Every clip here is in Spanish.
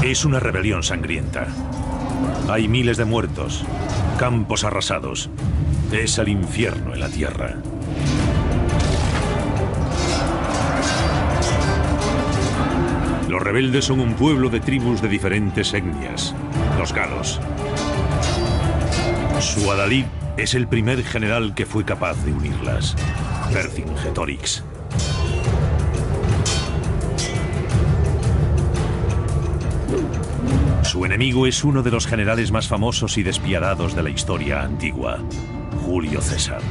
Es una rebelión sangrienta. Hay miles de muertos, campos arrasados. Es el infierno en la tierra. Los rebeldes son un pueblo de tribus de diferentes etnias, los galos. Suadalid es el primer general que fue capaz de unirlas, Vercingetorix. Su enemigo es uno de los generales más famosos y despiadados de la historia antigua, Julio César.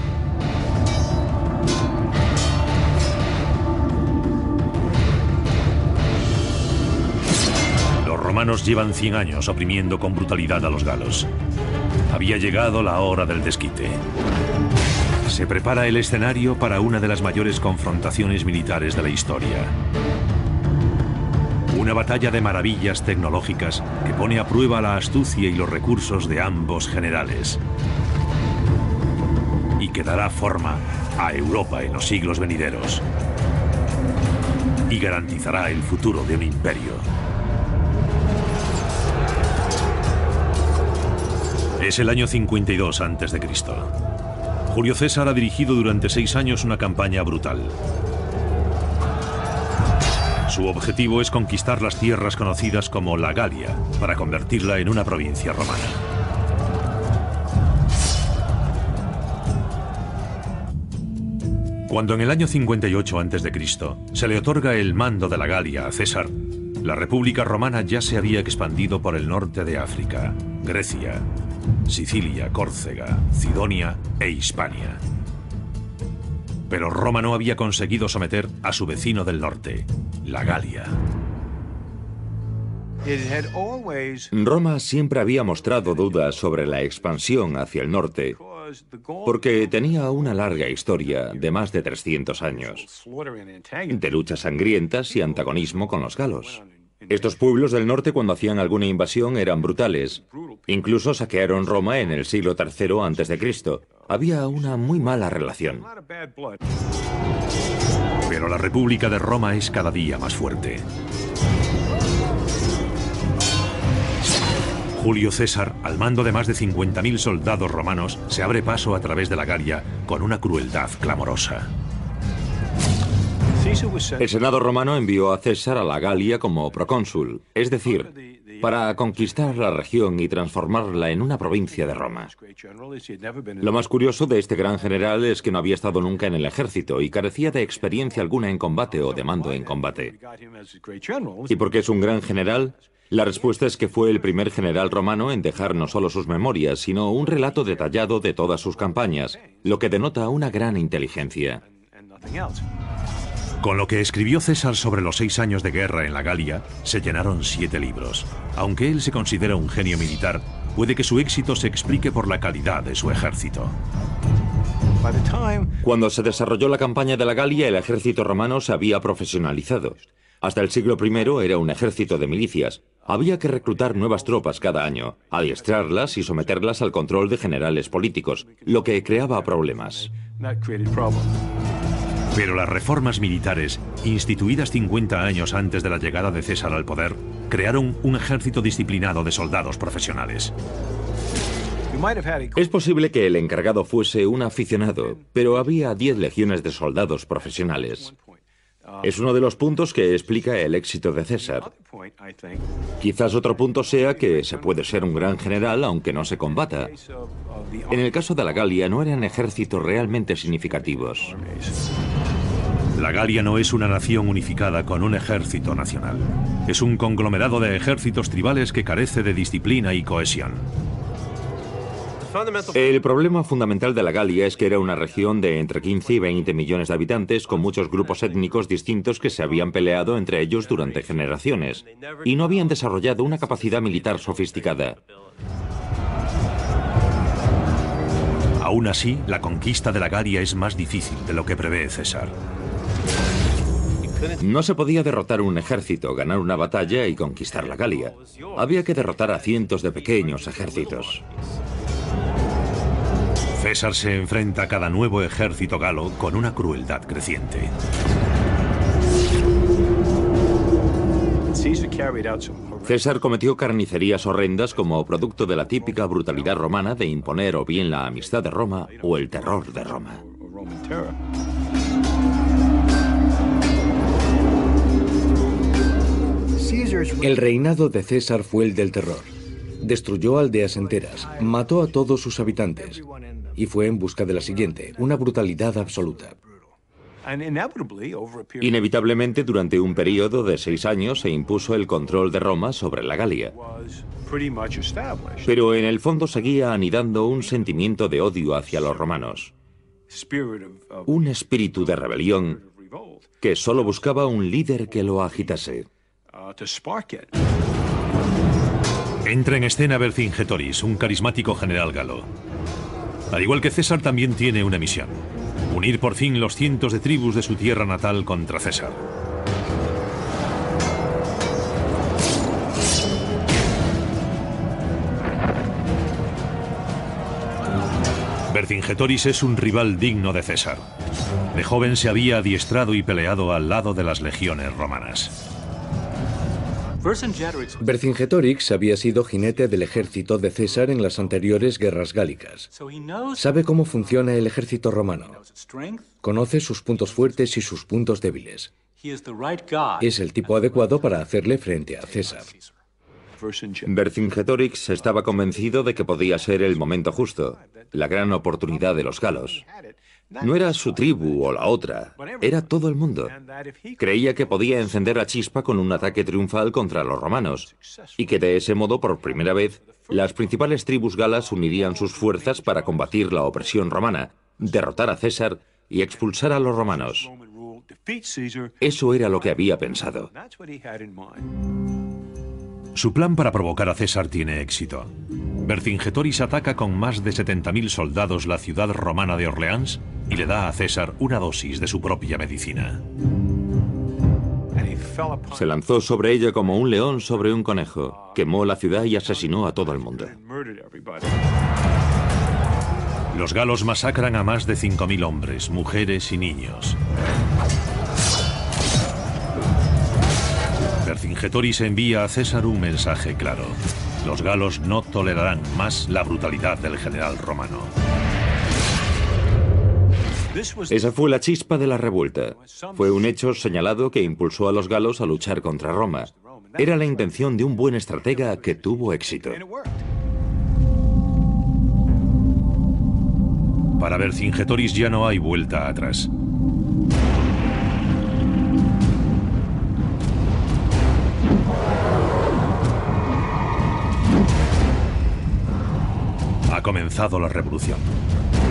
Los romanos llevan 100 años oprimiendo con brutalidad a los galos. Había llegado la hora del desquite. Se prepara el escenario para una de las mayores confrontaciones militares de la historia. Una batalla de maravillas tecnológicas que pone a prueba la astucia y los recursos de ambos generales. Y que dará forma a Europa en los siglos venideros. Y garantizará el futuro de un imperio. Es el año 52 a.C. Julio César ha dirigido durante 6 años una campaña brutal. Su objetivo es conquistar las tierras conocidas como la Galia, para convertirla en una provincia romana. Cuando en el año 58 a.C. se le otorga el mando de la Galia a César, la República Romana ya se había expandido por el norte de África, Grecia, Sicilia, Córcega, Cidonia e Hispania. Pero Roma no había conseguido someter a su vecino del norte, la Galia. Roma siempre había mostrado dudas sobre la expansión hacia el norte, porque tenía una larga historia de más de 300 años, de luchas sangrientas y antagonismo con los galos. Estos pueblos del norte, cuando hacían alguna invasión, eran brutales. Incluso saquearon Roma en el siglo III a.C. Había una muy mala relación. Pero la República de Roma es cada día más fuerte. Julio César, al mando de más de 50.000 soldados romanos, se abre paso a través de la Galia con una crueldad clamorosa. El Senado romano envió a César a la Galia como procónsul, es decir, para conquistar la región y transformarla en una provincia de Roma. Lo más curioso de este gran general es que no había estado nunca en el ejército y carecía de experiencia alguna en combate o de mando en combate. ¿Y por qué es un gran general? La respuesta es que fue el primer general romano en dejar no solo sus memorias, sino un relato detallado de todas sus campañas, lo que denota una gran inteligencia. Con lo que escribió César sobre los 6 años de guerra en la Galia, se llenaron 7 libros. Aunque él se considera un genio militar, puede que su éxito se explique por la calidad de su ejército. Cuando se desarrolló la campaña de la Galia, el ejército romano se había profesionalizado. Hasta el siglo I era un ejército de milicias. Había que reclutar nuevas tropas cada año, adiestrarlas y someterlas al control de generales políticos, lo que creaba problemas. Pero las reformas militares, instituidas 50 años antes de la llegada de César al poder, crearon un ejército disciplinado de soldados profesionales. Es posible que el encargado fuese un aficionado, pero había 10 legiones de soldados profesionales. Es uno de los puntos que explica el éxito de César. Quizás otro punto sea que se puede ser un gran general aunque no se combata. En el caso de la Galia no eran ejércitos realmente significativos. La Galia no es una nación unificada con un ejército nacional. Es un conglomerado de ejércitos tribales que carece de disciplina y cohesión. El problema fundamental de la Galia es que era una región de entre 15 y 20 millones de habitantes con muchos grupos étnicos distintos que se habían peleado entre ellos durante generaciones y no habían desarrollado una capacidad militar sofisticada. Aún así, la conquista de la Galia es más difícil de lo que prevé César. No se podía derrotar un ejército, ganar una batalla y conquistar la Galia. Había que derrotar a cientos de pequeños ejércitos. César se enfrenta a cada nuevo ejército galo con una crueldad creciente. César cometió carnicerías horrendas como producto de la típica brutalidad romana de imponer o bien la amistad de Roma o el terror de Roma. El reinado de César fue el del terror. Destruyó aldeas enteras, mató a todos sus habitantes y fue en busca de la siguiente, una brutalidad absoluta. Inevitablemente, durante un periodo de 6 años se impuso el control de Roma sobre la Galia. Pero en el fondo seguía anidando un sentimiento de odio hacia los romanos. Un espíritu de rebelión que solo buscaba un líder que lo agitase. Entra en escena Vercingétorix, un carismático general galo. Al igual que César, también tiene una misión: unir por fin los cientos de tribus de su tierra natal contra César. Vercingétorix es un rival digno de César. De joven se había adiestrado y peleado al lado de las legiones romanas. Vercingétorix había sido jinete del ejército de César en las anteriores guerras gálicas. Sabe cómo funciona el ejército romano. Conoce sus puntos fuertes y sus puntos débiles. Es el tipo adecuado para hacerle frente a César. Vercingétorix estaba convencido de que podía ser el momento justo, la gran oportunidad de los galos. No era su tribu o la otra, era todo el mundo. Creía que podía encender la chispa con un ataque triunfal contra los romanos, y que de ese modo, por primera vez, las principales tribus galas unirían sus fuerzas para combatir la opresión romana, derrotar a César y expulsar a los romanos. Eso era lo que había pensado. Su plan para provocar a César tiene éxito. Vercingétorix ataca con más de 70.000 soldados la ciudad romana de Orleans y le da a César una dosis de su propia medicina. Se lanzó sobre ella como un león sobre un conejo, quemó la ciudad y asesinó a todo el mundo. Los galos masacran a más de 5.000 hombres, mujeres y niños. Vercingétorix envía a César un mensaje claro: los galos no tolerarán más la brutalidad del general romano. Esa fue la chispa de la revuelta. Fue un hecho señalado que impulsó a los galos a luchar contra Roma. Era la intención de un buen estratega que tuvo éxito. Para Vercingétorix ya no hay vuelta atrás. Ha comenzado la revolución.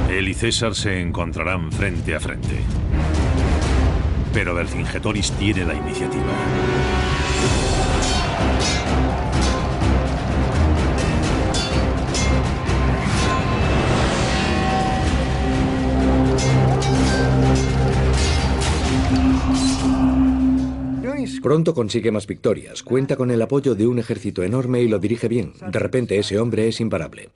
Él y César se encontrarán frente a frente. Pero Vercingétorix tiene la iniciativa. Pronto consigue más victorias, cuenta con el apoyo de un ejército enorme y lo dirige bien. De repente ese hombre es imparable.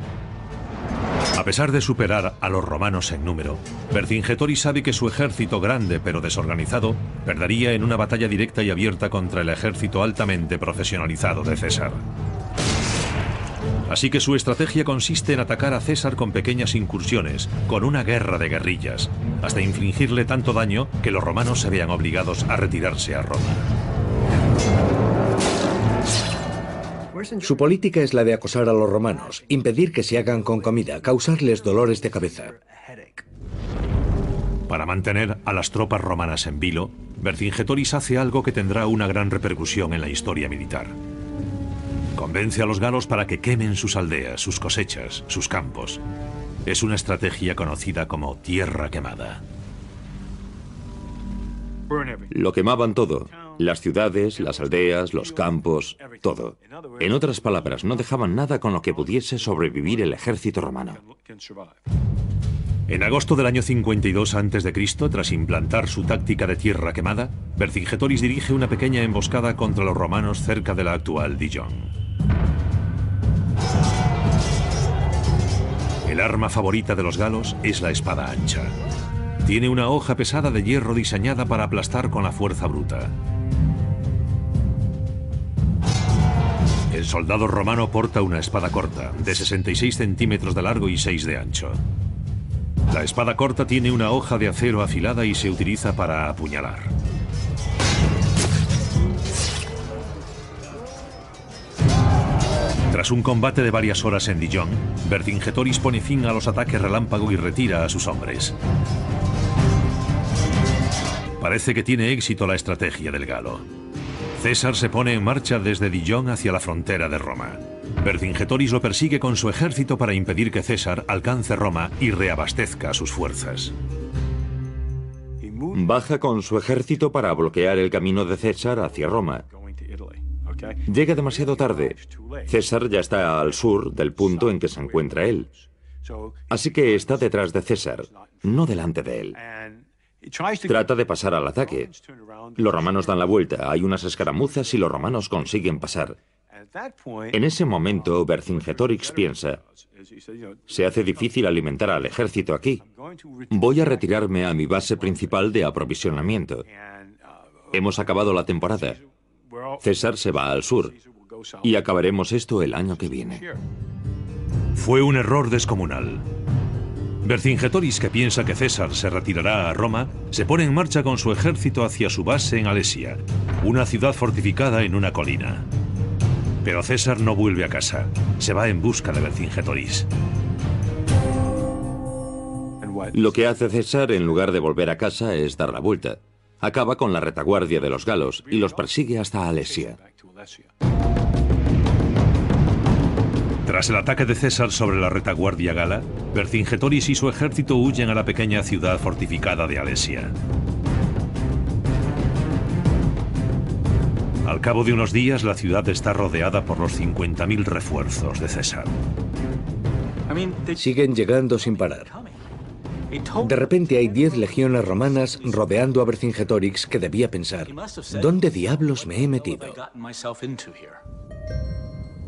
A pesar de superar a los romanos en número, Vercingétorix sabe que su ejército, grande pero desorganizado, perdería en una batalla directa y abierta contra el ejército altamente profesionalizado de César. Así que su estrategia consiste en atacar a César con pequeñas incursiones, con una guerra de guerrillas, hasta infligirle tanto daño que los romanos se vean obligados a retirarse a Roma. Su política es la de acosar a los romanos, impedir que se hagan con comida, causarles dolores de cabeza. Para mantener a las tropas romanas en vilo, Vercingétorix hace algo que tendrá una gran repercusión en la historia militar. Convence a los galos para que quemen sus aldeas, sus cosechas, sus campos. Es una estrategia conocida como tierra quemada. Lo quemaban todo. Las ciudades, las aldeas, los campos, todo. En otras palabras, no dejaban nada con lo que pudiese sobrevivir el ejército romano. En agosto del año 52 a.C., tras implantar su táctica de tierra quemada, Vercingétorix dirige una pequeña emboscada contra los romanos cerca de la actual Dijon. El arma favorita de los galos es la espada ancha. Tiene una hoja pesada de hierro diseñada para aplastar con la fuerza bruta. El soldado romano porta una espada corta, de 66 centímetros de largo y 6 de ancho. La espada corta tiene una hoja de acero afilada y se utiliza para apuñalar. Tras un combate de varias horas en Dijon, Vercingétorix pone fin a los ataques relámpago y retira a sus hombres. Parece que tiene éxito la estrategia del galo. César se pone en marcha desde Dijon hacia la frontera de Roma. Vercingétorix lo persigue con su ejército para impedir que César alcance Roma y reabastezca sus fuerzas. Baja con su ejército para bloquear el camino de César hacia Roma. Llega demasiado tarde. César ya está al sur del punto en que se encuentra él. Así que está detrás de César, no delante de él. Trata de pasar al ataque. Los romanos dan la vuelta, hay unas escaramuzas y los romanos consiguen pasar. En ese momento, Vercingétorix piensa, se hace difícil alimentar al ejército aquí. Voy a retirarme a mi base principal de aprovisionamiento. Hemos acabado la temporada. César se va al sur y acabaremos esto el año que viene. Fue un error descomunal. Vercingétorix, que piensa que César se retirará a Roma, se pone en marcha con su ejército hacia su base en Alesia, una ciudad fortificada en una colina. Pero César no vuelve a casa, se va en busca de Vercingétorix. Lo que hace César en lugar de volver a casa es dar la vuelta. Acaba con la retaguardia de los galos y los persigue hasta Alesia. Tras el ataque de César sobre la retaguardia gala, Vercingétorix y su ejército huyen a la pequeña ciudad fortificada de Alesia. Al cabo de unos días, la ciudad está rodeada por los 50.000 refuerzos de César. Siguen llegando sin parar. De repente hay 10 legiones romanas rodeando a Vercingétorix, que debía pensar, ¿dónde diablos me he metido?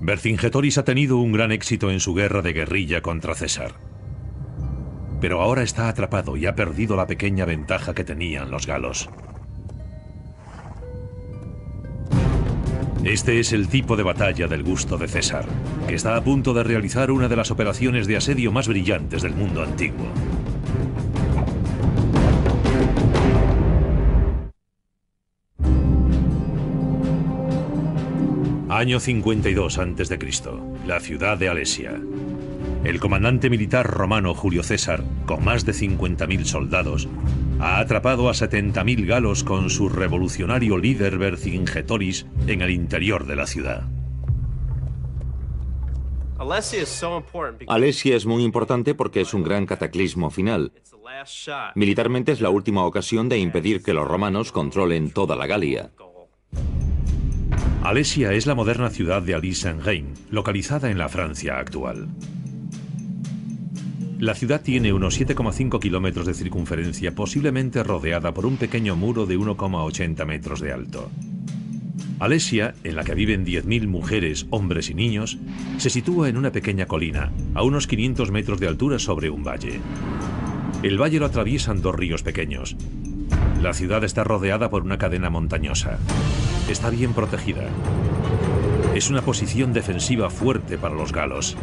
Vercingétorix ha tenido un gran éxito en su guerra de guerrilla contra César. Pero ahora está atrapado y ha perdido la pequeña ventaja que tenían los galos. Este es el tipo de batalla del gusto de César, que está a punto de realizar una de las operaciones de asedio más brillantes del mundo antiguo. Año 52 a.C., la ciudad de Alesia. El comandante militar romano Julio César, con más de 50.000 soldados, ha atrapado a 70.000 galos con su revolucionario líder Vercingétorix en el interior de la ciudad. Alesia es muy importante porque es un gran cataclismo final. Militarmente es la última ocasión de impedir que los romanos controlen toda la Galia. Alesia es la moderna ciudad de Alise-en-Reine, localizada en la Francia actual. La ciudad tiene unos 7,5 kilómetros de circunferencia, posiblemente rodeada por un pequeño muro de 1,80 metros de alto. Alesia, en la que viven 10.000 mujeres, hombres y niños, se sitúa en una pequeña colina, a unos 500 metros de altura sobre un valle. El valle lo atraviesan 2 ríos pequeños. La ciudad está rodeada por una cadena montañosa. Está bien protegida. Es una posición defensiva fuerte para los galos.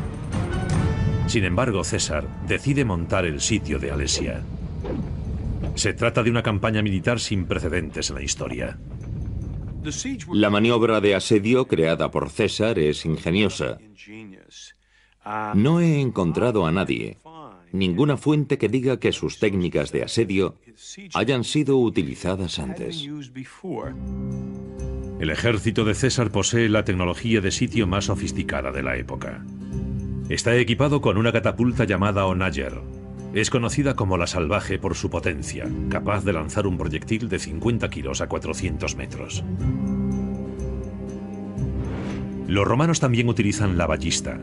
Sin embargo, César decide montar el sitio de Alesia. Se trata de una campaña militar sin precedentes en la historia. La maniobra de asedio creada por César es ingeniosa. No he encontrado a nadie, ninguna fuente que diga que sus técnicas de asedio hayan sido utilizadas antes. El ejército de César posee la tecnología de sitio más sofisticada de la época. Está equipado con una catapulta llamada Onager. Es conocida como la Salvaje por su potencia, capaz de lanzar un proyectil de 50 kilos a 400 metros. Los romanos también utilizan la ballista.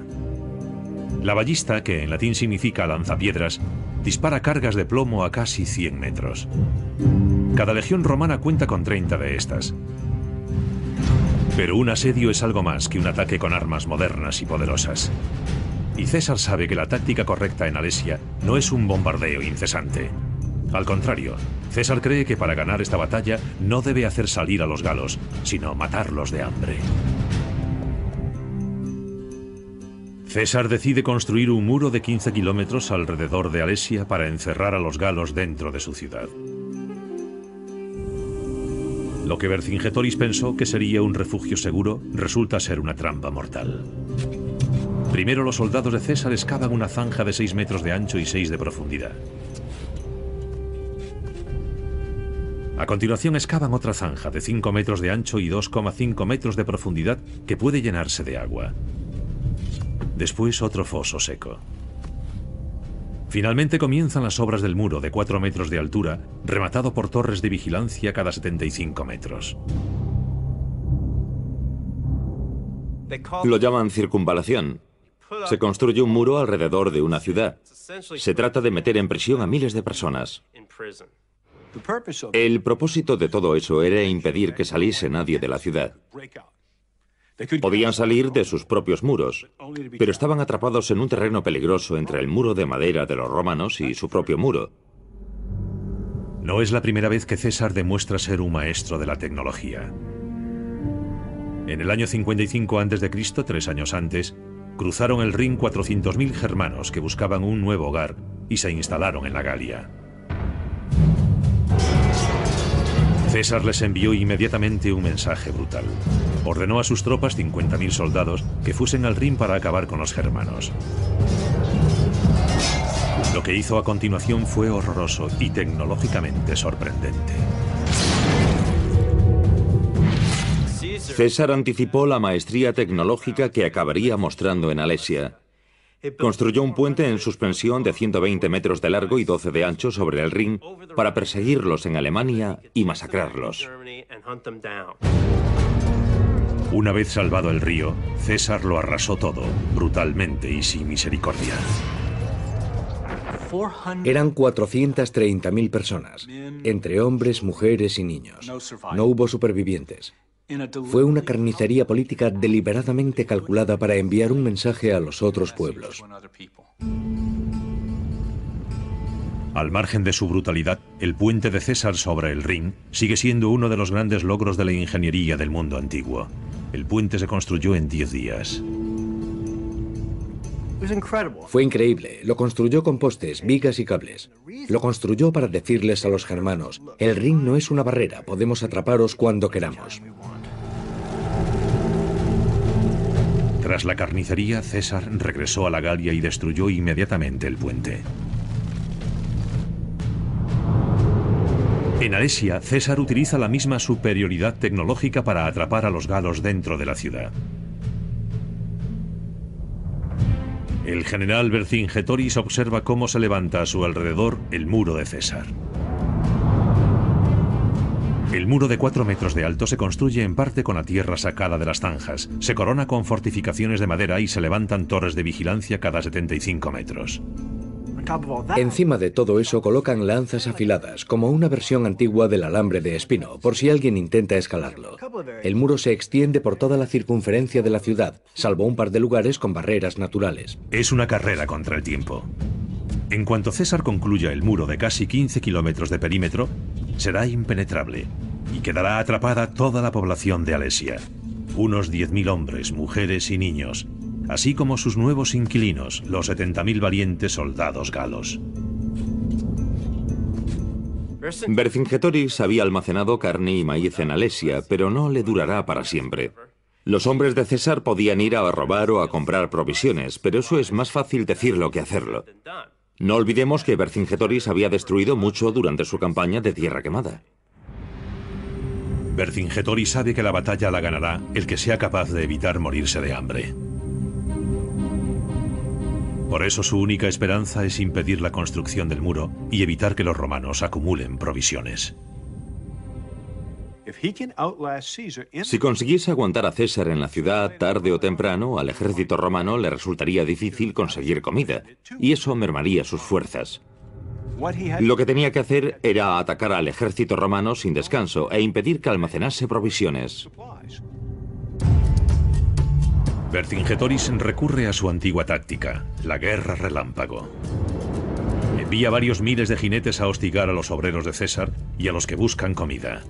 La ballista, que en latín significa lanzapiedras, dispara cargas de plomo a casi 100 metros. Cada legión romana cuenta con 30 de estas. Pero un asedio es algo más que un ataque con armas modernas y poderosas. Y César sabe que la táctica correcta en Alesia no es un bombardeo incesante. Al contrario, César cree que para ganar esta batalla no debe hacer salir a los galos, sino matarlos de hambre. César decide construir un muro de 15 kilómetros alrededor de Alesia para encerrar a los galos dentro de su ciudad. Lo que Vercingetoris pensó que sería un refugio seguro resulta ser una trampa mortal. Primero los soldados de César excavan una zanja de 6 metros de ancho y 6 de profundidad. A continuación excavan otra zanja de 5 metros de ancho y 2,5 metros de profundidad que puede llenarse de agua. Después otro foso seco. Finalmente comienzan las obras del muro de 4 metros de altura, rematado por torres de vigilancia cada 75 metros. Lo llaman circunvalación. Se construye un muro alrededor de una ciudad. Se trata de meter en prisión a miles de personas. El propósito de todo eso era impedir que saliese nadie de la ciudad. Podían salir de sus propios muros, pero estaban atrapados en un terreno peligroso entre el muro de madera de los romanos y su propio muro. No es la primera vez que César demuestra ser un maestro de la tecnología. En el año 55 a.C., 3 años antes, cruzaron el Rin 400.000 germanos que buscaban un nuevo hogar y se instalaron en la Galia. César les envió inmediatamente un mensaje brutal. Ordenó a sus tropas, 50.000 soldados, que fuesen al Rin para acabar con los germanos. Lo que hizo a continuación fue horroroso y tecnológicamente sorprendente. César anticipó la maestría tecnológica que acabaría mostrando en Alesia. Construyó un puente en suspensión de 120 metros de largo y 12 de ancho sobre el Rin para perseguirlos en Alemania y masacrarlos. Una vez salvado el río, César lo arrasó todo, brutalmente y sin misericordia. Eran 430.000 personas, entre hombres, mujeres y niños. No hubo supervivientes. Fue una carnicería política deliberadamente calculada para enviar un mensaje a los otros pueblos. Al margen de su brutalidad, el puente de César sobre el Rin sigue siendo uno de los grandes logros de la ingeniería del mundo antiguo. El puente se construyó en 10 días. Fue increíble. Lo construyó con postes, vigas y cables. Lo construyó para decirles a los germanos: el Rin no es una barrera, podemos atraparos cuando queramos. Tras la carnicería, César regresó a la Galia y destruyó inmediatamente el puente. En Alesia, César utiliza la misma superioridad tecnológica para atrapar a los galos dentro de la ciudad. El general Vercingetoris observa cómo se levanta a su alrededor el muro de César. El muro de 4 metros de alto se construye en parte con la tierra sacada de las zanjas, se corona con fortificaciones de madera y se levantan torres de vigilancia cada 75 metros. Encima de todo eso colocan lanzas afiladas, como una versión antigua del alambre de espino, por si alguien intenta escalarlo. El muro se extiende por toda la circunferencia de la ciudad, salvo un par de lugares con barreras naturales. Es una carrera contra el tiempo. En cuanto César concluya el muro de casi 15 kilómetros de perímetro, será impenetrable y quedará atrapada toda la población de Alesia. Unos 10.000 hombres, mujeres y niños, así como sus nuevos inquilinos, los 70.000 valientes soldados galos. Vercingetoris había almacenado carne y maíz en Alesia, pero no le durará para siempre. Los hombres de César podían ir a robar o a comprar provisiones, pero eso es más fácil decirlo que hacerlo. No olvidemos que Vercingetoris había destruido mucho durante su campaña de Tierra Quemada. Vercingetoris sabe que la batalla la ganará el que sea capaz de evitar morirse de hambre. Por eso su única esperanza es impedir la construcción del muro y evitar que los romanos acumulen provisiones. Si consiguiese aguantar a César en la ciudad, tarde o temprano, al ejército romano le resultaría difícil conseguir comida, y eso mermaría sus fuerzas. Lo que tenía que hacer era atacar al ejército romano sin descanso e impedir que almacenase provisiones. Vercingetoris recurre a su antigua táctica, la guerra relámpago. Envía varios miles de jinetes a hostigar a los obreros de César y a los que buscan comida.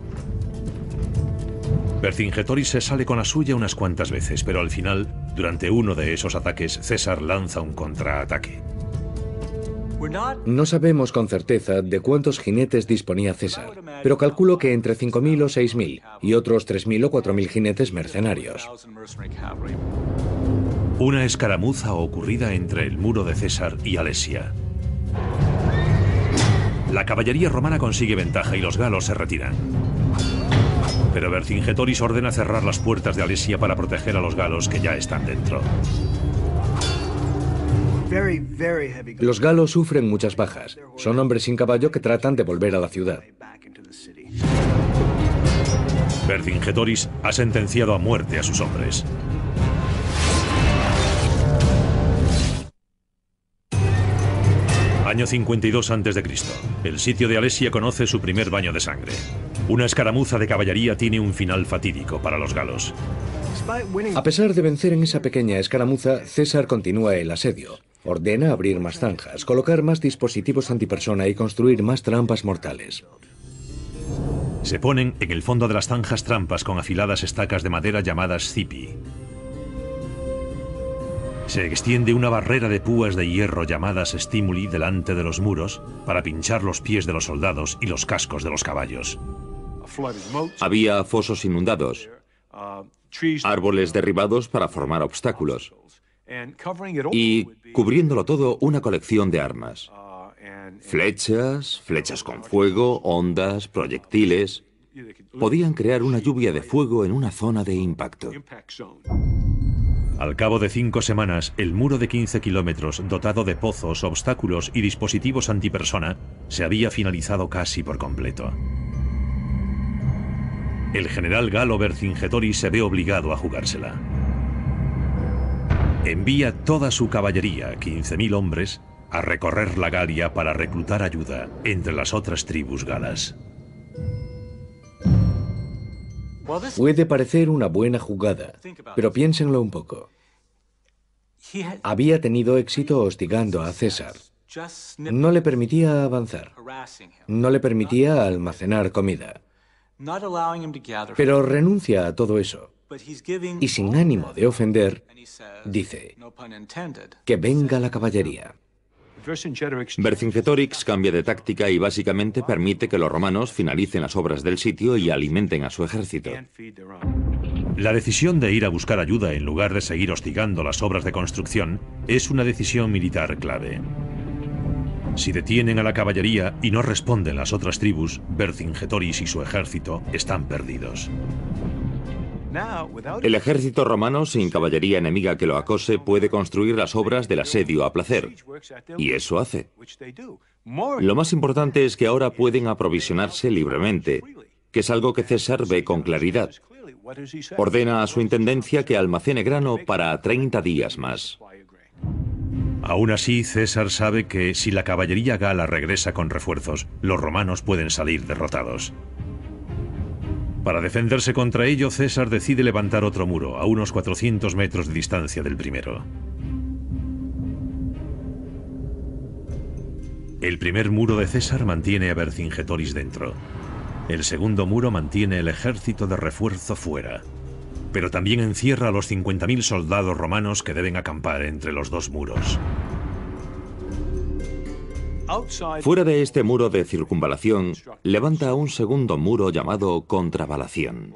Vercingetoris se sale con la suya unas cuantas veces, pero al final, durante uno de esos ataques, César lanza un contraataque. No sabemos con certeza de cuántos jinetes disponía César, pero calculo que entre 5.000 o 6.000 y otros 3.000 o 4.000 jinetes mercenarios. Una escaramuza ocurrida entre el muro de César y Alesia. La caballería romana consigue ventaja y los galos se retiran. Pero Vercingetoris ordena cerrar las puertas de Alesia para proteger a los galos que ya están dentro. Los galos sufren muchas bajas. Son hombres sin caballo que tratan de volver a la ciudad. Vercingetoris ha sentenciado a muerte a sus hombres. Año 52 a.C. El sitio de Alesia conoce su primer baño de sangre. Una escaramuza de caballería tiene un final fatídico para los galos. A pesar de vencer en esa pequeña escaramuza, César continúa el asedio. Ordena abrir más zanjas, colocar más dispositivos antipersona y construir más trampas mortales. Se ponen en el fondo de las zanjas trampas con afiladas estacas de madera llamadas cipi. Se extiende una barrera de púas de hierro llamadas stimuli delante de los muros para pinchar los pies de los soldados y los cascos de los caballos. Había fosos inundados, árboles derribados para formar obstáculos y, cubriéndolo todo, una colección de armas. Flechas, flechas con fuego, ondas, proyectiles. Podían crear una lluvia de fuego en una zona de impacto. Al cabo de 5 semanas, el muro de 15 kilómetros, dotado de pozos, obstáculos y dispositivos antipersona, se había finalizado casi por completo. El general galo Vercingetoris se ve obligado a jugársela. Envía toda su caballería, 15.000 hombres, a recorrer la Galia para reclutar ayuda entre las otras tribus galas. Puede parecer una buena jugada, pero piénsenlo un poco. Había tenido éxito hostigando a César. No le permitía avanzar. No le permitía almacenar comida. Pero renuncia a todo eso. Y sin ánimo de ofender, dice, que venga la caballería. Vercingetoris cambia de táctica y básicamente permite que los romanos finalicen las obras del sitio y alimenten a su ejército. La decisión de ir a buscar ayuda en lugar de seguir hostigando las obras de construcción es una decisión militar clave. Si detienen a la caballería y no responden las otras tribus, Vercingetoris y su ejército están perdidos. El ejército romano, sin caballería enemiga que lo acose, puede construir las obras del asedio a placer. Y eso hace. Lo más importante es que ahora pueden aprovisionarse libremente, que es algo que César ve con claridad. Ordena a su intendencia que almacene grano para 30 días más. Aún así, César sabe que si la caballería gala regresa con refuerzos, los romanos pueden salir derrotados. Para defenderse contra ello, César decide levantar otro muro, a unos 400 metros de distancia del primero. El primer muro de César mantiene a Vercingetoris dentro. El segundo muro mantiene el ejército de refuerzo fuera. Pero también encierra a los 50.000 soldados romanos que deben acampar entre los dos muros. Fuera de este muro de circunvalación, levanta un segundo muro llamado contravalación.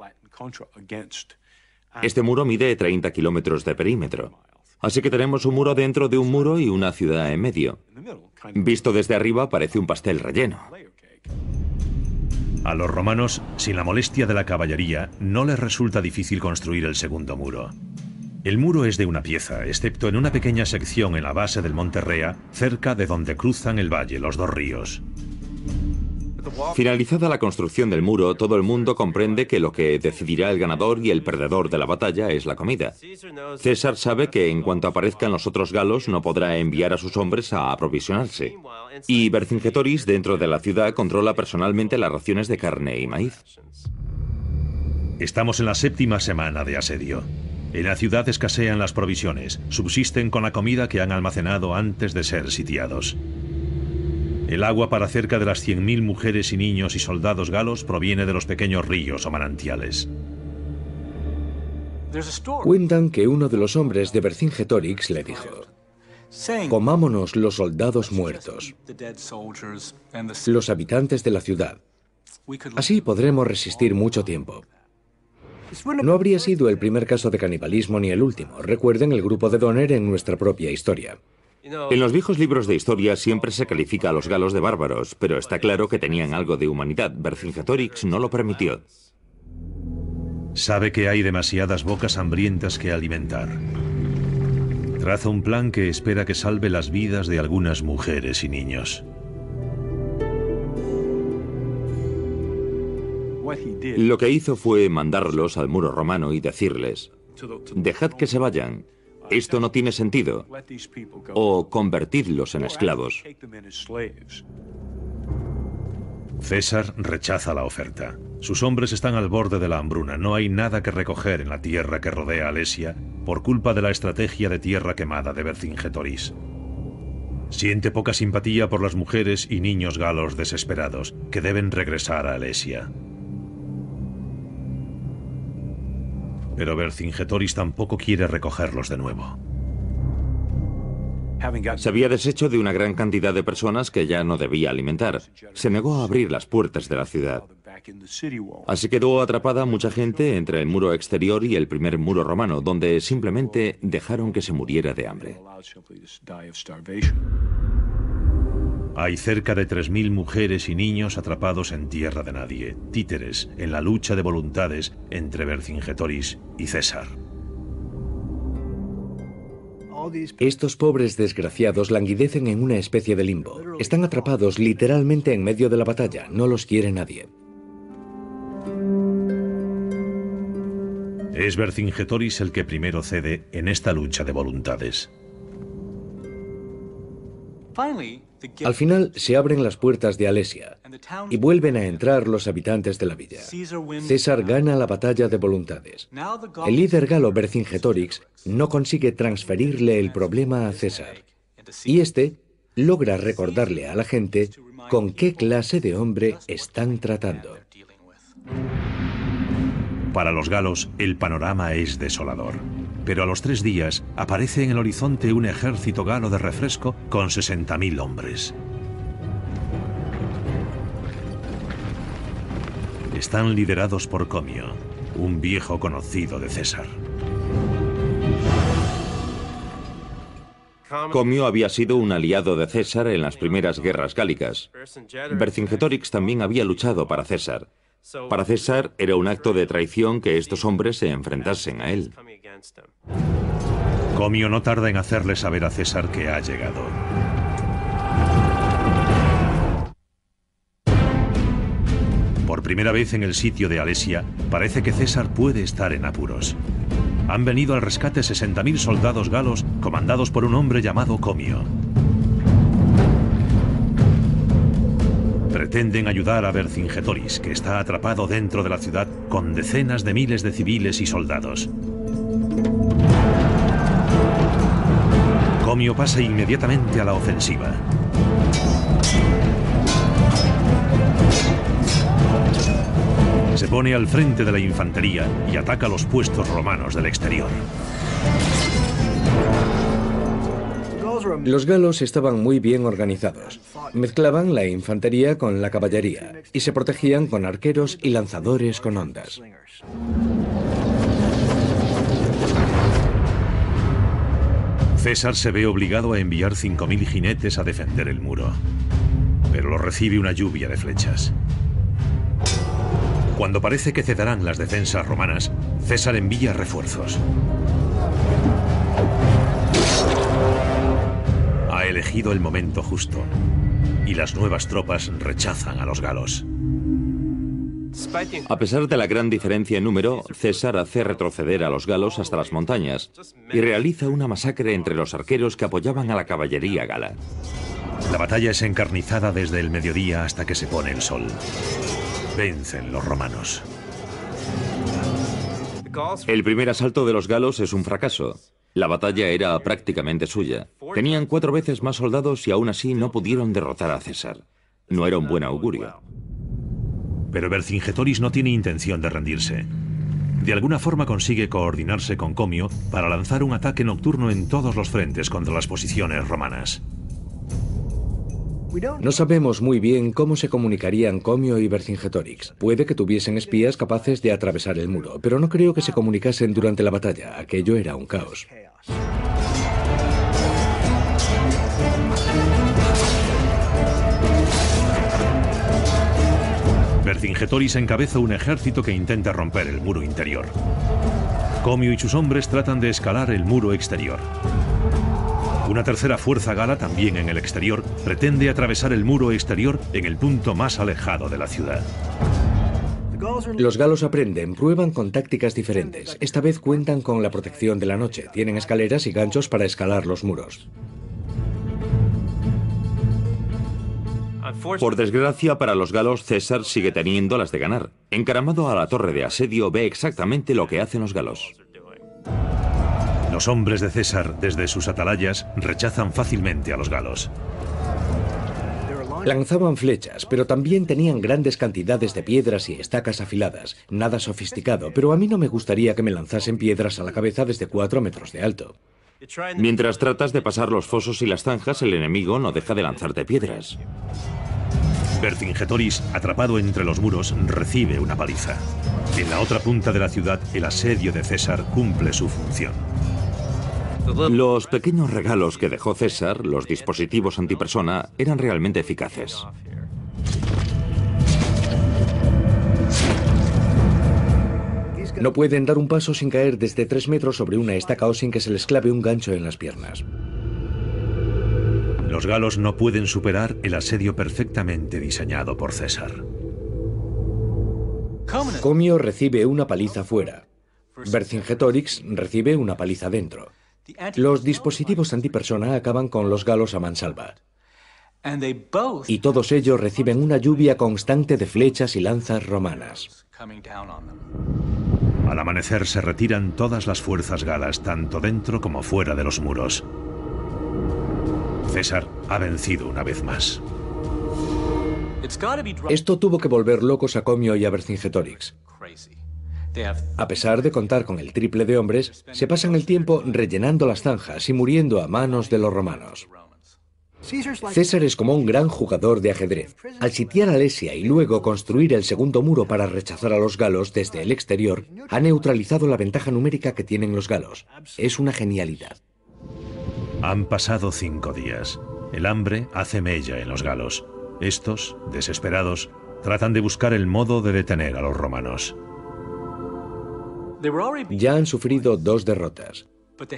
Este muro mide 30 kilómetros de perímetro. Así que tenemos un muro dentro de un muro y una ciudad en medio. Visto desde arriba parece un pastel relleno. A los romanos, sin la molestia de la caballería, no les resulta difícil construir el segundo muro. El muro es de una pieza, excepto en una pequeña sección en la base del monte Rea, cerca de donde cruzan el valle los dos ríos. Finalizada la construcción del muro, todo el mundo comprende que lo que decidirá el ganador y el perdedor de la batalla es la comida. César sabe que en cuanto aparezcan los otros galos no podrá enviar a sus hombres a aprovisionarse. Y Vercingetoris, dentro de la ciudad, controla personalmente las raciones de carne y maíz. Estamos en la 7ª semana de asedio. En la ciudad escasean las provisiones, subsisten con la comida que han almacenado antes de ser sitiados. El agua para cerca de las 100.000 mujeres y niños y soldados galos proviene de los pequeños ríos o manantiales. Cuentan que uno de los hombres de Vercingetorix le dijo: comámonos los soldados muertos, los habitantes de la ciudad. Así podremos resistir mucho tiempo. No habría sido el primer caso de canibalismo ni el último. Recuerden el grupo de Donner en nuestra propia historia. En los viejos libros de historia siempre se califica a los galos de bárbaros, pero está claro que tenían algo de humanidad. Vercingetorix no lo permitió. Sabe que hay demasiadas bocas hambrientas que alimentar. Traza un plan que espera que salve las vidas de algunas mujeres y niños. Lo que hizo fue mandarlos al muro romano y decirles: dejad que se vayan, esto no tiene sentido, o convertidlos en esclavos. César rechaza la oferta. Sus hombres están al borde de la hambruna. No hay nada que recoger en la tierra que rodea Alesia por culpa de la estrategia de tierra quemada de Vercingetorix. Siente poca simpatía por las mujeres y niños galos desesperados que deben regresar a Alesia. Pero Vercingetorix tampoco quiere recogerlos de nuevo. Se había deshecho de una gran cantidad de personas que ya no debía alimentar. Se negó a abrir las puertas de la ciudad. Así quedó atrapada mucha gente entre el muro exterior y el primer muro romano, donde simplemente dejaron que se muriera de hambre. Hay cerca de 3.000 mujeres y niños atrapados en tierra de nadie, títeres en la lucha de voluntades entre Vercingetorix y César. Estos pobres desgraciados languidecen en una especie de limbo. Están atrapados literalmente en medio de la batalla. No los quiere nadie. Es Vercingetorix el que primero cede en esta lucha de voluntades. Al final se abren las puertas de Alesia y vuelven a entrar los habitantes de la villa. César gana la batalla de voluntades. El líder galo Vercingetorix no consigue transferirle el problema a César, y este logra recordarle a la gente con qué clase de hombre están tratando. Para los galos, el panorama es desolador. Pero a los 3 días aparece en el horizonte un ejército galo de refresco con 60.000 hombres. Están liderados por Comio, un viejo conocido de César. Comio había sido un aliado de César en las primeras guerras gálicas. Vercingetorix también había luchado para César. Para César era un acto de traición que estos hombres se enfrentasen a él. Comio no tarda en hacerle saber a César que ha llegado. Por primera vez en el sitio de Alesia, parece que César puede estar en apuros. Han venido al rescate 60.000 soldados galos comandados por un hombre llamado Comio. Pretenden ayudar a Vercingetorix, que está atrapado dentro de la ciudad con decenas de miles de civiles y soldados. Comio pasa inmediatamente a la ofensiva. Se pone al frente de la infantería y ataca los puestos romanos del exterior. Los galos estaban muy bien organizados. Mezclaban la infantería con la caballería y se protegían con arqueros y lanzadores con ondas. César se ve obligado a enviar 5.000 jinetes a defender el muro, pero lo recibe una lluvia de flechas. Cuando parece que cederán las defensas romanas, César envía refuerzos. Ha elegido el momento justo, y las nuevas tropas rechazan a los galos. A pesar de la gran diferencia en número, César hace retroceder a los galos hasta las montañas y realiza una masacre entre los arqueros que apoyaban a la caballería gala. La batalla es encarnizada desde el mediodía hasta que se pone el sol. Vencen los romanos. El primer asalto de los galos es un fracaso. La batalla era prácticamente suya. Tenían 4 veces más soldados y aún así no pudieron derrotar a César. No era un buen augurio. Pero Vercingetorix no tiene intención de rendirse. de alguna forma consigue coordinarse con Comio para lanzar un ataque nocturno en todos los frentes contra las posiciones romanas. No sabemos muy bien cómo se comunicarían Comio y Vercingetorix. Puede que tuviesen espías capaces de atravesar el muro, pero no creo que se comunicasen durante la batalla. Aquello era un caos. Vercingetorix encabeza un ejército que intenta romper el muro interior. Comio y sus hombres tratan de escalar el muro exterior. Una tercera fuerza gala, también en el exterior, pretende atravesar el muro exterior en el punto más alejado de la ciudad. Los galos aprenden, prueban con tácticas diferentes. Esta vez cuentan con la protección de la noche. Tienen escaleras y ganchos para escalar los muros. Por desgracia para los galos, César sigue teniendo las de ganar. Encaramado a la torre de asedio, ve exactamente lo que hacen los galos. Los hombres de César, desde sus atalayas, rechazan fácilmente a los galos. Lanzaban flechas, pero también tenían grandes cantidades de piedras y estacas afiladas. Nada sofisticado, pero a mí no me gustaría que me lanzasen piedras a la cabeza desde 4 metros de alto. Mientras tratas de pasar los fosos y las zanjas, el enemigo no deja de lanzarte piedras. Vercingetorix, atrapado entre los muros, recibe una paliza. En la otra punta de la ciudad, el asedio de César cumple su función. Los pequeños regalos que dejó César, los dispositivos antipersona, eran realmente eficaces. No pueden dar un paso sin caer desde 3 metros sobre una estaca o sin que se les clave un gancho en las piernas. Los galos no pueden superar el asedio perfectamente diseñado por César. Comio recibe una paliza fuera. Vercingetorix recibe una paliza dentro. Los dispositivos antipersona acaban con los galos a mansalva. Y todos ellos reciben una lluvia constante de flechas y lanzas romanas. Al amanecer se retiran todas las fuerzas galas, tanto dentro como fuera de los muros. César ha vencido una vez más. Esto tuvo que volver locos a Comio y a Vercingetorix. A pesar de contar con el triple de hombres, se pasan el tiempo rellenando las zanjas y muriendo a manos de los romanos. César es como un gran jugador de ajedrez. Al sitiar Alesia y luego construir el segundo muro para rechazar a los galos desde el exterior, ha neutralizado la ventaja numérica que tienen los galos. Es una genialidad. Han pasado 5 días. El hambre hace mella en los galos. Estos, desesperados, tratan de buscar el modo de detener a los romanos. Ya han sufrido 2 derrotas,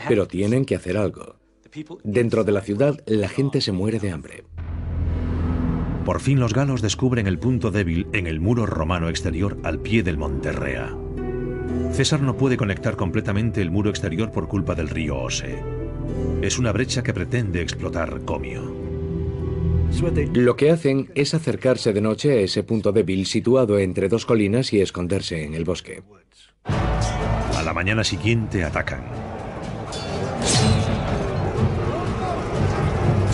pero tienen que hacer algo. Dentro de la ciudad, la gente se muere de hambre. Por fin los galos descubren el punto débil en el muro romano exterior al pie del monte Rea. César no puede conectar completamente el muro exterior por culpa del río Ose. Es una brecha que pretende explotar Comio. Lo que hacen es acercarse de noche a ese punto débil situado entre 2 colinas y esconderse en el bosque. A la mañana siguiente atacan.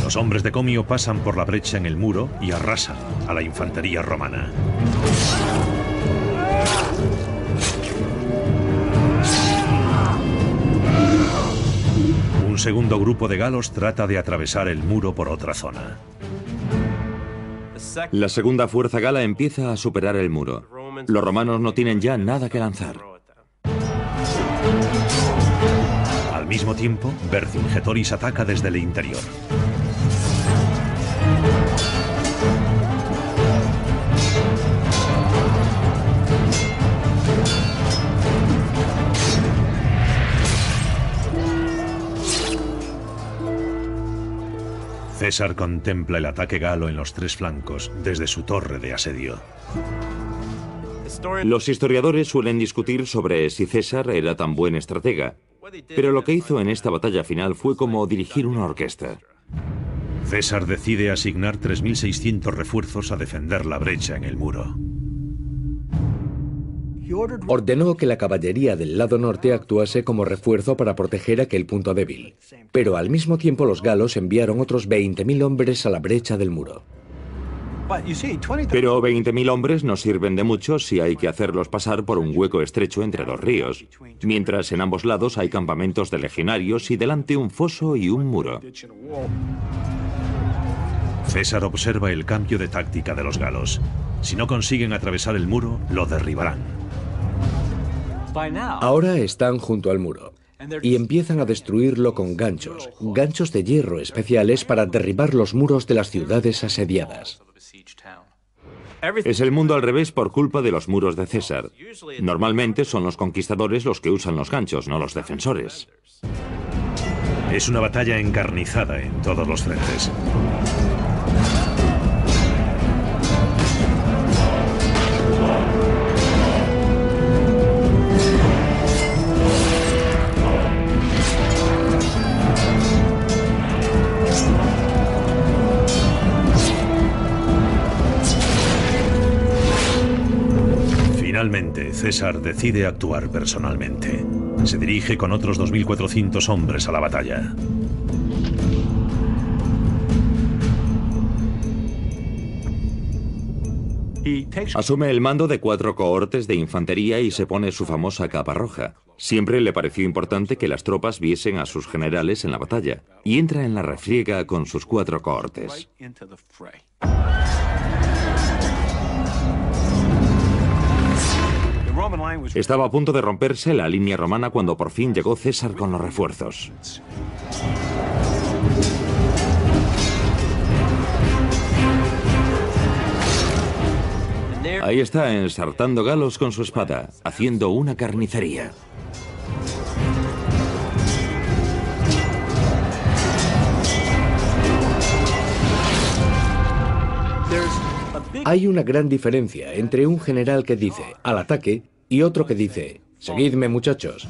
Los hombres de Comio pasan por la brecha en el muro y arrasan a la infantería romana. Un segundo grupo de galos trata de atravesar el muro por otra zona. La segunda fuerza gala empieza a superar el muro. Los romanos no tienen ya nada que lanzar. Al mismo tiempo, Vercingetorix ataca desde el interior. César contempla el ataque galo en los 3 flancos desde su torre de asedio. Los historiadores suelen discutir sobre si César era tan buen estratega, pero lo que hizo en esta batalla final fue como dirigir una orquesta. César decide asignar 3.600 refuerzos a defender la brecha en el muro. Ordenó que la caballería del lado norte actuase como refuerzo para proteger aquel punto débil. Pero al mismo tiempo los galos enviaron otros 20.000 hombres a la brecha del muro. Pero 20.000 hombres no sirven de mucho si hay que hacerlos pasar por un hueco estrecho entre dos ríos, mientras en ambos lados hay campamentos de legionarios y delante un foso y un muro. César observa el cambio de táctica de los galos. Si no consiguen atravesar el muro, lo derribarán. Ahora están junto al muro y empiezan a destruirlo con ganchos, ganchos de hierro especiales para derribar los muros de las ciudades asediadas. Es el mundo al revés por culpa de los muros de César. Normalmente son los conquistadores los que usan los ganchos, no los defensores. Es una batalla encarnizada en todos los frentes. Finalmente, César decide actuar personalmente. Se dirige con otros 2.400 hombres a la batalla. Asume el mando de 4 cohortes de infantería y se pone su famosa capa roja. Siempre le pareció importante que las tropas viesen a sus generales en la batalla, y entra en la refriega con sus 4 cohortes. Estaba a punto de romperse la línea romana cuando por fin llegó César con los refuerzos. Ahí está, ensartando galos con su espada, haciendo una carnicería. Hay una gran diferencia entre un general que dice «al ataque» y otro que dice «seguidme, muchachos».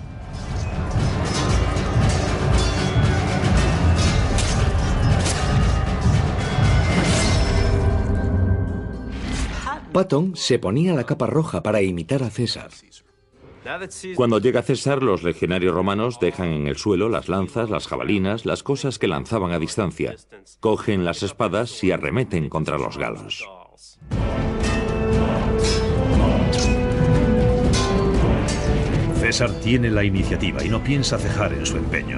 Patton se ponía la capa roja para imitar a César. Cuando llega César, los legionarios romanos dejan en el suelo las lanzas, las jabalinas, las cosas que lanzaban a distancia. Cogen las espadas y arremeten contra los galos. César tiene la iniciativa y no piensa cejar en su empeño.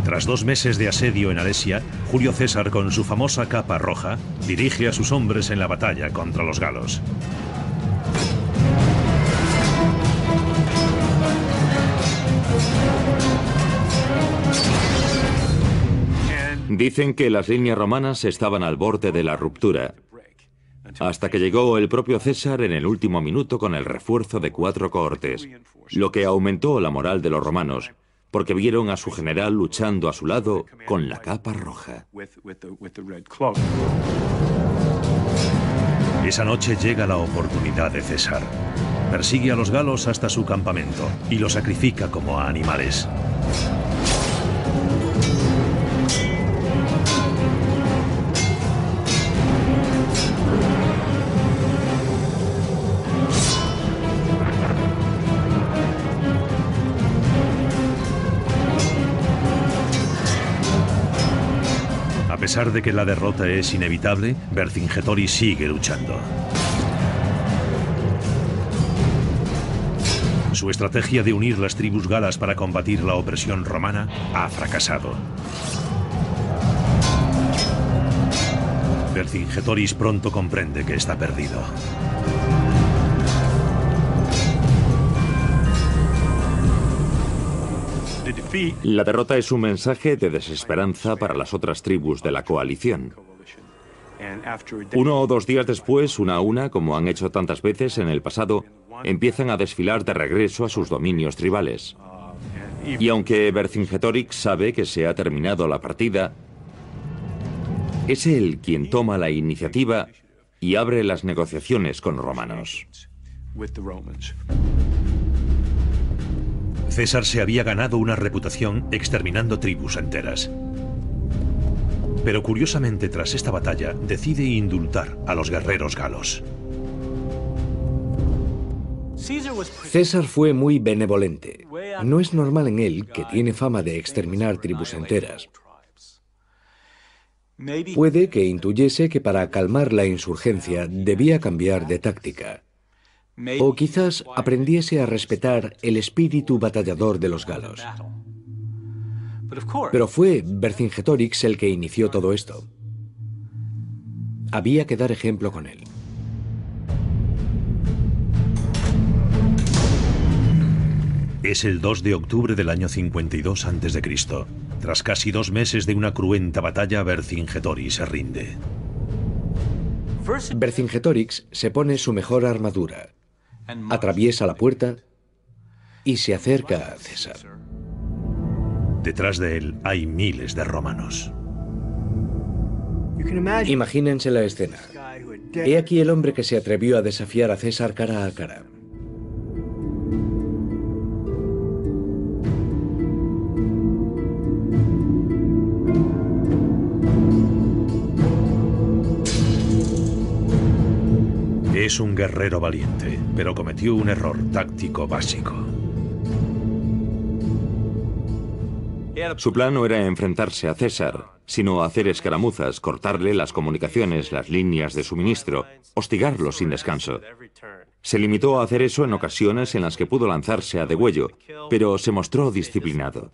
Tras 2 meses de asedio en Alesia, Julio César, con su famosa capa roja, dirige a sus hombres en la batalla contra los galos. Dicen que las líneas romanas estaban al borde de la ruptura, hasta que llegó el propio César en el último minuto con el refuerzo de 4 cohortes, lo que aumentó la moral de los romanos, porque vieron a su general luchando a su lado con la capa roja. Esa noche llega la oportunidad de César. Persigue a los galos hasta su campamento y los sacrifica como a animales. A pesar de que la derrota es inevitable, Vercingetorix sigue luchando. Su estrategia de unir las tribus galas para combatir la opresión romana ha fracasado. Vercingetorix pronto comprende que está perdido. La derrota es un mensaje de desesperanza para las otras tribus de la coalición. 1 o 2 días después, una a una, como han hecho tantas veces en el pasado, empiezan a desfilar de regreso a sus dominios tribales. Y aunque Vercingetorix sabe que se ha terminado la partida, es él quien toma la iniciativa y abre las negociaciones con los romanos. César se había ganado una reputación exterminando tribus enteras. Pero curiosamente, tras esta batalla, decide indultar a los guerreros galos. César fue muy benevolente. No es normal en él, que tiene fama de exterminar tribus enteras. Puede que intuyese que para calmar la insurgencia debía cambiar de táctica. O quizás aprendiese a respetar el espíritu batallador de los galos. Pero fue Vercingetorix el que inició todo esto. Había que dar ejemplo con él. Es el 2 de octubre del año 52 a.C. Tras casi 2 meses de una cruenta batalla, Vercingetorix se rinde. Vercingetorix se pone su mejor armadura, atraviesa la puerta y se acerca a César. Detrás de él hay miles de romanos. Imagínense la escena. He aquí el hombre que se atrevió a desafiar a César cara a cara. Es un guerrero valiente, pero cometió un error táctico básico. Su plan no era enfrentarse a César, sino hacer escaramuzas, cortarle las comunicaciones, las líneas de suministro, hostigarlo sin descanso. Se limitó a hacer eso en ocasiones en las que pudo lanzarse a degüello, pero se mostró disciplinado.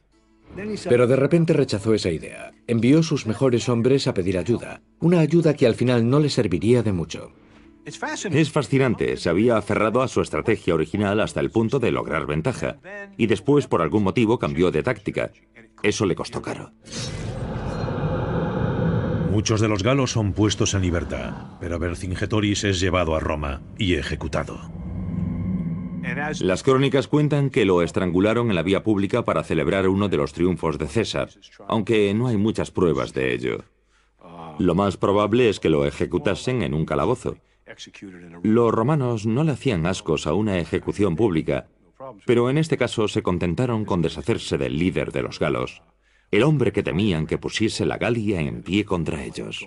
Pero de repente rechazó esa idea. Envió sus mejores hombres a pedir ayuda, una ayuda que al final no le serviría de mucho. Es fascinante, se había aferrado a su estrategia original hasta el punto de lograr ventaja, y después por algún motivo cambió de táctica. Eso le costó caro. Muchos de los galos son puestos en libertad, pero Vercingetorix es llevado a Roma y ejecutado. Las crónicas cuentan que lo estrangularon en la vía pública para celebrar uno de los triunfos de César, aunque no hay muchas pruebas de ello. Lo más probable es que lo ejecutasen en un calabozo. Los romanos no le hacían ascos a una ejecución pública, pero en este caso se contentaron con deshacerse del líder de los galos, el hombre que temían que pusiese la Galia en pie contra ellos.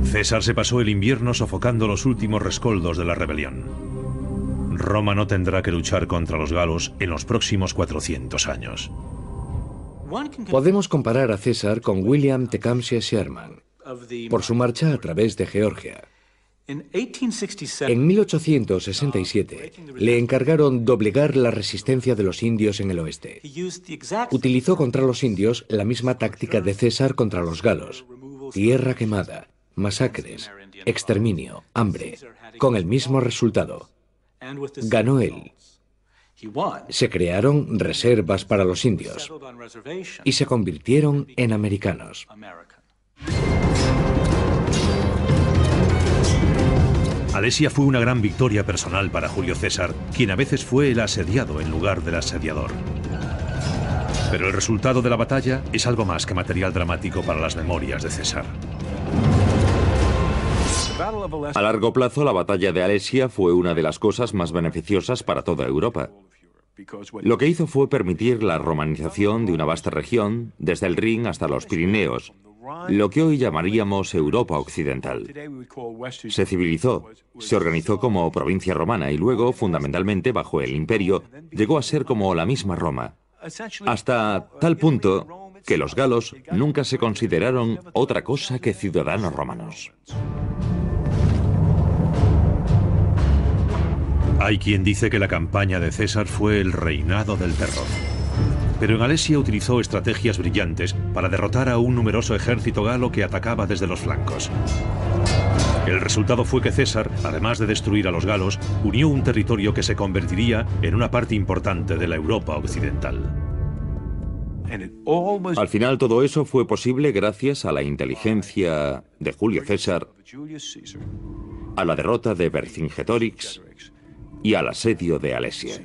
César se pasó el invierno sofocando los últimos rescoldos de la rebelión. Roma no tendrá que luchar contra los galos en los próximos 400 años. Podemos comparar a César con William Tecumseh Sherman, por su marcha a través de Georgia. En 1867 le encargaron doblegar la resistencia de los indios en el oeste. Utilizó contra los indios la misma táctica de César contra los galos: tierra quemada, masacres, exterminio, hambre, con el mismo resultado. Ganó él. Se crearon reservas para los indios y se convirtieron en americanos. Alesia fue una gran victoria personal para Julio César, quien a veces fue el asediado en lugar del asediador. Pero el resultado de la batalla es algo más que material dramático para las memorias de César. A largo plazo, la batalla de Alesia fue una de las cosas más beneficiosas para toda Europa. Lo que hizo fue permitir la romanización de una vasta región, desde el Rin hasta los Pirineos, lo que hoy llamaríamos Europa Occidental. Se civilizó, se organizó como provincia romana y luego, fundamentalmente bajo el imperio, llegó a ser como la misma Roma, hasta tal punto que los galos nunca se consideraron otra cosa que ciudadanos romanos. Hay quien dice que la campaña de César fue el reinado del terror. Pero en Alesia utilizó estrategias brillantes para derrotar a un numeroso ejército galo que atacaba desde los flancos. El resultado fue que César, además de destruir a los galos, unió un territorio que se convertiría en una parte importante de la Europa occidental. Al final todo eso fue posible gracias a la inteligencia de Julio César, a la derrota de Vercingetorix y al asedio de Alesia.